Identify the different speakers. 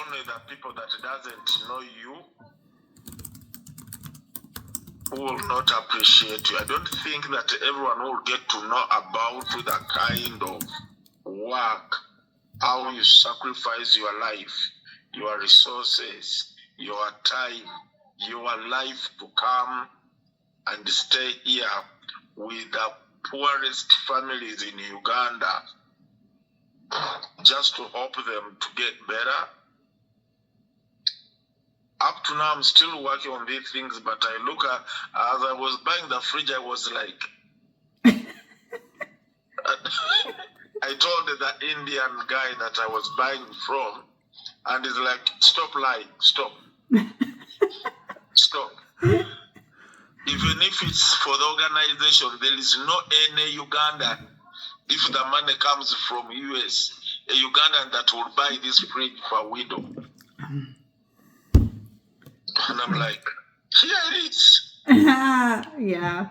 Speaker 1: only the people that doesn't know you who will not appreciate you. I don't think that everyone will get to know about the kind of work, how you sacrifice your life, your resources, your time, your life to come and stay here with the poorest families in Uganda just to help them to get better. Up to now, I'm still working on these things, but I look at, as I was buying the fridge, I was like, I told the Indian guy that I was buying from, and he's like, stop lying, stop. Stop. Even if it's for the organization, there is no any Ugandan. If the money comes from US, a Ugandan that will buy this fridge for a widow. And I'm like, here it is.
Speaker 2: Yeah. Yeah.